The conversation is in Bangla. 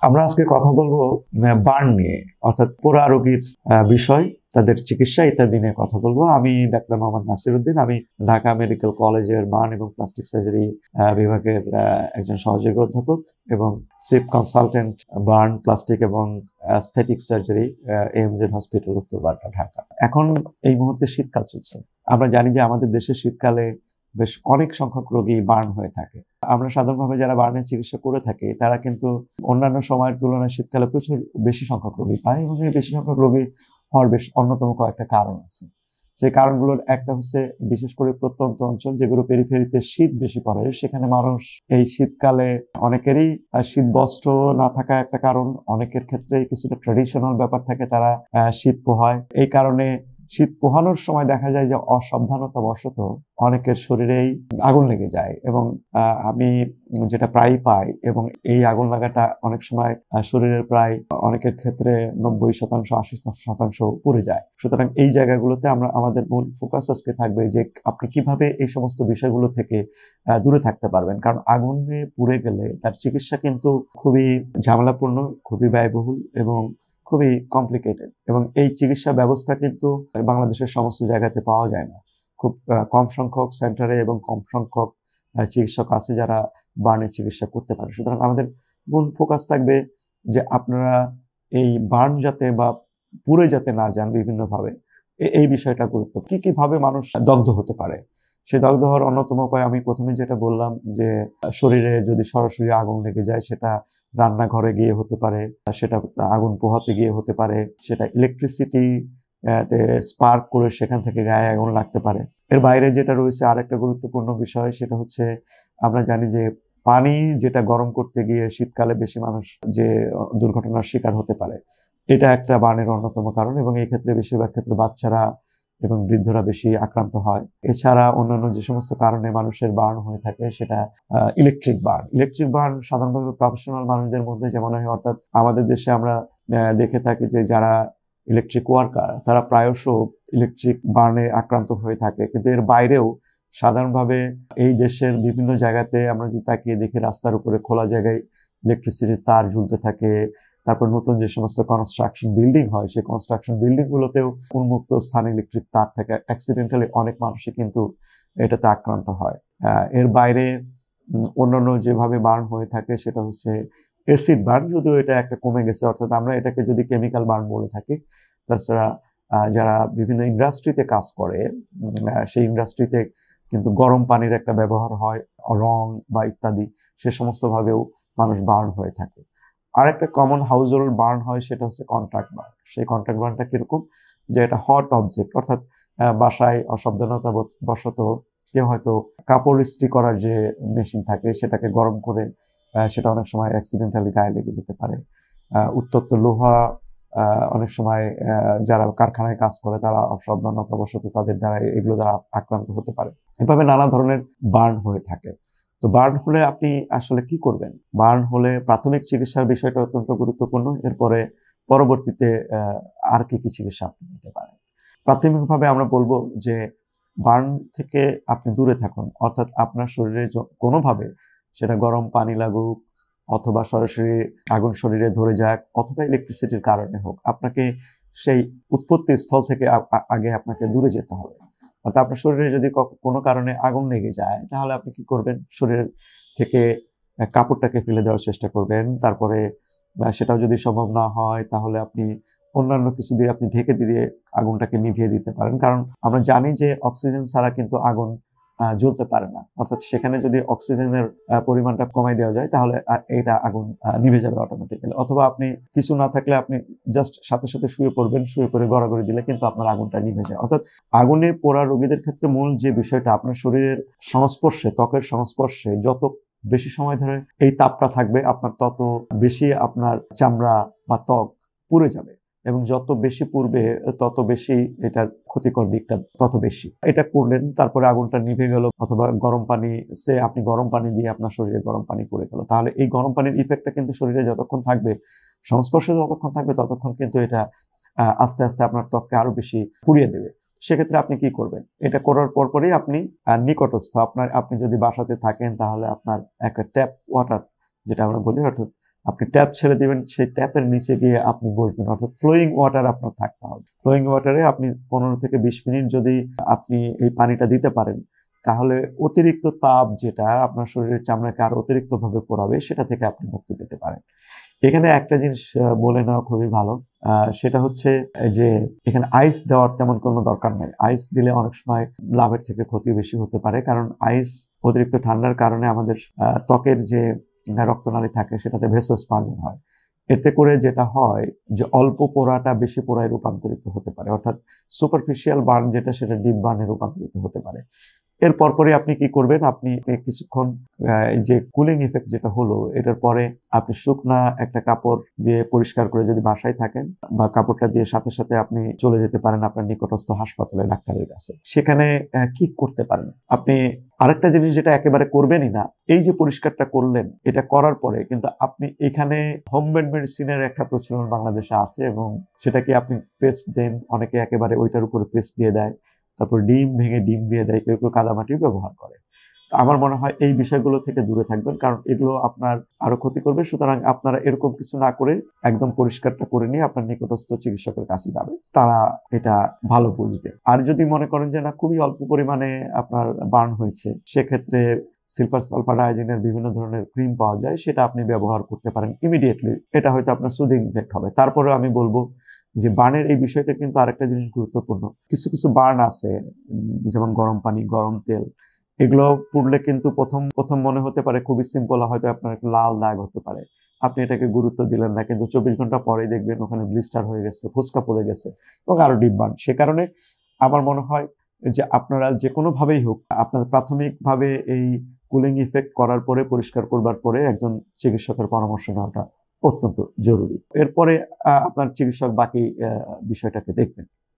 আমরা আজকে কথা বলবো বার্ন নিয়ে, অর্থাৎ পোড়া রোগীর বিষয়, তাদের চিকিৎসা ইত্যাদি নিয়ে কথা বলবো। আমি ডাক্তার মোহাম্মদ নাসিরউদ্দিন। আমি ঢাকা মেডিকেল কলেজের বার্ন এবং প্লাস্টিক সার্জারি বিভাগের একজন সহযোগী অধ্যাপক এবং চিফ কনসালটেন্ট বার্ন, প্লাস্টিক এবং aesthetic surgery AMZ hospital, Uttarpara, Dhaka. এখন এই মুহূর্তে শীতকাল চলছে। আমরা জানি যে আমাদের দেশে শীতকালে বেশ অনেক সংখ্যক রোগী বার্ন হয়ে থাকে। আমরা সাধারণভাবে যারা বার্নের চিকিৎসা করে থাকি তারা কিন্তু অন্যান্য সময়ের তুলনায় শীতকালে প্রচুর বেশি সংখ্যক রোগী পায়, এবং এই বেশি সংখ্যক রোগী হওয়ার বেশ অন্যতম কয়েকটা কারণ আছে। সেই কারণগুলোর একটা হচ্ছে, বিশেষ করে প্রত্যন্ত অঞ্চল যেগুলো পেরিফেরিতে শীত বেশি পড়ে, সেখানে মানুষ এই শীতকালে অনেকেরই শীত বস্ত্র না থাকা একটা কারণ। অনেকের ক্ষেত্রে কিছুটা ট্র্যাডিশনাল ব্যাপার থাকে, তারা শীত পোহায়। এই কারণে শীত পোহানোর সময় দেখা যায় যে অসাবধানতা বশত অনেকের শরীরেই আগুন লেগে যায়, এবং আমি যেটা প্রায়ই পাই, এবং এই আগুন লাগাটা অনেক সময় শরীরের প্রায় অনেকের ক্ষেত্রে 90%, 80% পুড়ে যায়। সুতরাং এই জায়গাগুলোতে আমাদের মূল ফোকাস আজকে থাকবে যে আপনি কিভাবে এই সমস্ত বিষয়গুলো থেকে দূরে থাকতে পারবেন। কারণ আগুনে পুড়ে গেলে তার চিকিৎসা কিন্তু খুবই ঝামেলাপূর্ণ, খুবই ব্যয়বহুল এবং খুবই কমপ্লিকেটেড, এবং এই চিকিৎসা ব্যবস্থা কিন্তু বাংলাদেশের সমস্ত জায়গাতে পাওয়া যায় না। খুব কম সংখ্যক সেন্টারে এবং কম সংখ্যক চিকিৎসক আছে যারা বার্নের চিকিৎসা করতে পারে। সুতরাং আমাদের মূল ফোকাস থাকবে যে আপনারা এই বার্ন যাতে বা পুড়ে যাতে না যান বিভিন্নভাবে, এই বিষয়টা গুরুত্ব। কি ভাবে মানুষ দগ্ধ হতে পারে, সে দগ্ধ হওয়ার অন্যতম উপায় আমি প্রথমে যেটা বললাম, যে শরীরে যদি সরাসরি আগুন লেগে যায়, সেটা রান্নাঘরে গিয়ে হতে পারে, সেটা আগুন পোহাতে গিয়ে হতে পারে, সেটা ইলেকট্রিসিটি স্পার্ক করে সেখান থেকে গায়ে আগুন লাগতে পারে। এর বাইরে যেটা রয়েছে আরেকটা গুরুত্বপূর্ণ বিষয়, সেটা হচ্ছে আমরা জানি যে পানি যেটা গরম করতে গিয়ে শীতকালে বেশি মানুষ যে দুর্ঘটনার শিকার হতে পারে, এটা একটা বার্নের অন্যতম কারণ, এবং এই ক্ষেত্রে বেশিরভাগ ক্ষেত্রে বাচ্চারা এবং বৃদ্ধরা বেশি আক্রান্ত হয়। এছাড়া অন্যান্য যে সমস্ত কারণে মানুষের বার্ন হয়ে থাকে, সেটা ইলেকট্রিক বার্ন সাধারণভাবে প্রফেশনাল মানুষদের মধ্যে যেমন হয়, অর্থাৎ আমাদের দেশে আমরা দেখে থাকি যে যারা ইলেকট্রিক ওয়ার্কার তারা প্রায়শ ইলেকট্রিক বার্নে আক্রান্ত হয়ে থাকে। কিন্তু এর বাইরেও সাধারণভাবে এই দেশের বিভিন্ন জায়গাতে আমরা যদি তাকিয়ে দেখি, রাস্তার উপরে খোলা জায়গায় ইলেকট্রিসিটির তার ঝুলতে থাকে। তারপর নতুন যে সমস্ত কনস্ট্রাকশন বিল্ডিং হয়, সেই কনস্ট্রাকশন বিল্ডিং গুলোতেও উন্মুক্ত স্থানে ইলেকট্রিক তার থেকে অ্যাক্সিডেন্টালি অনেক মানুষই কিন্তু এটাতে আক্রান্ত হয়। এর বাইরে অন্যান্য যেভাবে বার্ন হয়ে থাকে সেটা হচ্ছে অ্যাসিড বার্ন, যদিও এটা একটা কমে গেছে, অর্থাৎ আমরা এটাকে যদি কেমিক্যাল বার্ন বলে থাকি। তাছাড়া যারা বিভিন্ন ইন্ডাস্ট্রিতে কাজ করে, সেই ইন্ডাস্ট্রিতে কিন্তু গরম পানির একটা ব্যবহার হয়, রং বা ইত্যাদি, সে সমস্ত ভাবেও মানুষ বার্ন হয়ে থাকে। আর একটা কমন হাউস হোল্ড বার্ন হয়, সেটা হচ্ছে কন্ট্রাক্ট বার্ন। সেই কন্ট্রাক্ট বার্নটা কিরকম, যে এটা হট অবজেক্ট, অর্থাৎ বাসায় অসাবধানতা বশত কেউ হয়তো কাপড় ইস্ত্রি করার যে মেশিন থাকে সেটাকে গরম করে সেটা অনেক সময় অ্যাক্সিডেন্টালি গায়ে লেগে যেতে পারে। উত্তপ্ত লোহা অনেক সময় যারা কারখানায় কাজ করে তারা অসাবধানতাবশত তাদের দ্বারা এগুলো দ্বারা আক্রান্ত হতে পারে। এভাবে নানা ধরনের বার্ন হয়ে থাকে। তো বার্ন হলে আপনি আসলে কি করবেন? বার্ন হলে প্রাথমিক চিকিৎসার বিষয়টা অত্যন্ত গুরুত্বপূর্ণ। এরপরে পরবর্তীতে আর কি চিকিৎসা আপনি নিতে পারেন। প্রাথমিকভাবে আমরা বলবো যে বার্ন থেকে আপনি দূরে থাকুন, অর্থাৎ আপনার শরীরে কোনোভাবে সেটা গরম পানি লাগুক, অথবা সরাসরি আগুন শরীরে ধরে যাক, অথবা ইলেকট্রিসিটির কারণে হোক, আপনাকে সেই উৎপত্তি স্থল থেকে আগে আপনাকে দূরে যেতে হবে। অর্থাৎ আপনার শরীরে যদি কোনো কারণে আগুন লেগে যায়, তাহলে আপনি কি করবেন? শরীর থেকে কাপড়টাকে ফেলে দেওয়ার চেষ্টা করবেন। তারপরে সেটাও যদি সম্ভব না হয়, তাহলে আপনি অন্যান্য কিছু দিয়ে আপনি ঢেকে দিয়ে আগুনটাকে নিভিয়ে দিতে পারেন। কারণ আমরা জানি যে অক্সিজেন ছাড়া কিন্তু আগুন জ্বলতে পারে না, অর্থাৎ সেখানে যদি অক্সিজেনের পরিমাণটা কমাই দেওয়া যায়, তাহলে এটা আগুন নিভে যাবে অটোমেটিক্যালি। অথবা আপনি কিছু না থাকলে আপনি জাস্ট সাথে সাথে শুয়ে পড়বেন, শুয়ে পড়ে গড়াগড়ি দিলে কিন্তু আপনার আগুনটা নিভে যায়। অর্থাৎ আগুনে পোড়া রোগীদের ক্ষেত্রে মূল যে বিষয়টা, আপনার শরীরের সংস্পর্শে, ত্বকের সংস্পর্শে যত বেশি সময় ধরে এই তাপটা থাকবে, আপনার তত বেশি আপনার চামড়া বা ত্বক পুড়ে যাবে, এবং যত বেশি পূর্বে তত বেশি এটার ক্ষতিকর দিকটা তত বেশি। এটা করলেন, তারপরে আগুনটা নিভে গেল, অথবা গরম পানি আপনি গরম পানি দিয়ে আপনার শরীরে গরম পানি পড়ে গেল, তাহলে এই গরম পানির ইফেক্টটা কিন্তু শরীরে যতক্ষণ থাকবে, সংস্পর্শে যতক্ষণ থাকবে, ততক্ষণ কিন্তু এটা আস্তে আস্তে আপনার ত্বককে আরো বেশি পুড়িয়ে দেবে। সেক্ষেত্রে আপনি কি করবেন? এটা করার পরপরই আপনি নিকটস্থ আপনি যদি বাসাতে থাকেন, তাহলে আপনার একটা ট্যাপ ওয়াটার যেটা আমরা বলি, অর্থাৎ আপনি ট্যাপ ছেড়ে দিবেন, সেই ট্যাপের নিচে গিয়ে আপনি বসবেন, অর্থাৎ ফ্লোয়িং ওয়াটার আপনার থাকতে হবে। ফ্লোয়িং ওয়াটারে আপনি 15 থেকে 20 মিনিট যদি আপনি এই পানিটা দিতে পারেন, তাহলে অতিরিক্ত তাপ যেটা আপনার শরীরের চামড়াকে আরো অতিরিক্তভাবে পোড়াবে, সেটা থেকে আপনি মুক্তি পেতে পারেন। এখানে একটা জিনিস বলে নেওয়া খুবই ভালো, সেটা হচ্ছে যে এখানে আইস দেওয়ার তেমন কোনো দরকার নাই। আইস দিলে অনেক সময় লাভের থেকে ক্ষতি বেশি হতে পারে, কারণ আইস অতিরিক্ত ঠান্ডার কারণে আমাদের ত্বকের যে রক্তনালী থাকে সেটাতে ভেসোস্পাজম হয়। এতে করে যেটা হয় যে অল্প পোড়াটা বেশি পোড়ায় রূপান্তরিত হতে পারে, অর্থাৎ সুপারফিশিয়াল বার্ন যেটা সেটা ডিপ বার্নে রূপান্তরিত হতে পারে। এর পরপরই আপনি কি করবেন, আপনি কিছুক্ষণ এই যে কুলিং ইফেক্ট যেটা হলো, এটার পরে আপনি শুকনা একটা কাপড় দিয়ে পরিষ্কার করে যদি বাসায় থাকেন, বা কাপড়টা দিয়ে সাথে সাথে আপনি চলে যেতে পারেন আপনার নিকটস্থ হাসপাতালে ডাক্তারের কাছে। সেখানে কি করতে পারেন আপনি, আরেকটা জিনিস যেটা একেবারে করবেনই না, এই যে পরিষ্কারটা করলেন, এটা করার পরে কিন্তু আপনি এখানে হোমমেড মেডিসিনের একটা প্রচলন বাংলাদেশে আছে, এবং সেটাকে আপনি পেস্ট দেন, অনেকে একেবারে ওইটার উপরে পেস্ট দিয়ে দেয়, তারপর ডিম ভেঙে ডিম দিয়ে দেয়, কেউ কেউ কাদামাটিও ব্যবহার করে। তো আমার মনে হয় এই বিষয়গুলো থেকে দূরে থাকবেন, কারণ এগুলো আপনার আরো ক্ষতি করবে। সুতরাং আপনারা এরকম কিছু না করে একদম পরিষ্কারটা করে নিয়ে আপনার নিকটস্থ চিকিৎসকের কাছে যাবে, তারা এটা ভালো বুঝবে। আর যদি মনে করেন যে না, খুবই অল্প পরিমাণে আপনার বার্ন হয়েছে, সেক্ষেত্রে সিলভার সালফার-ডায়াজিনের বিভিন্ন ধরনের ক্রিম পাওয়া যায়, সেটা আপনি ব্যবহার করতে পারেন ইমিডিয়েটলি। এটা হয়তো আপনার সুদিং ইফেক্ট হবে। তারপরে আমি বলবো যে বার্নের এই বিষয়টা কিন্তু আরেকটা জিনিস গুরুত্বপূর্ণ। কিছু কিছু বার্ন আছে, যেমন গরম পানি, গরম তেল, এগুলো পুড়লে কিন্তু প্রথম প্রথম মনে হতে পারে খুবই সিম্পল, হয়তো আপনার একটা লাল দাগ হতে পারে, আপনি এটাকে গুরুত্ব দিলেন না, কিন্তু 24 ঘন্টা পরেই দেখবেন ওখানে ব্লিস্টার হয়ে গেছে, ফোস্কা পড়ে গেছে, এবং আরো ডিপ বার্ন। সে কারণে আমার মনে হয় যে আপনারা যে কোনো ভাবেই হোক, আপনাদের প্রাথমিকভাবে এই কুলিং ইফেক্ট করার পরে, পরিষ্কার করবার পরে একজন চিকিৎসকের পরামর্শ নেওয়াটা অত্যন্ত জরুরি। এরপরে আপনার চিকিৎসক বাকি বিষয়টাকে দেখবেন।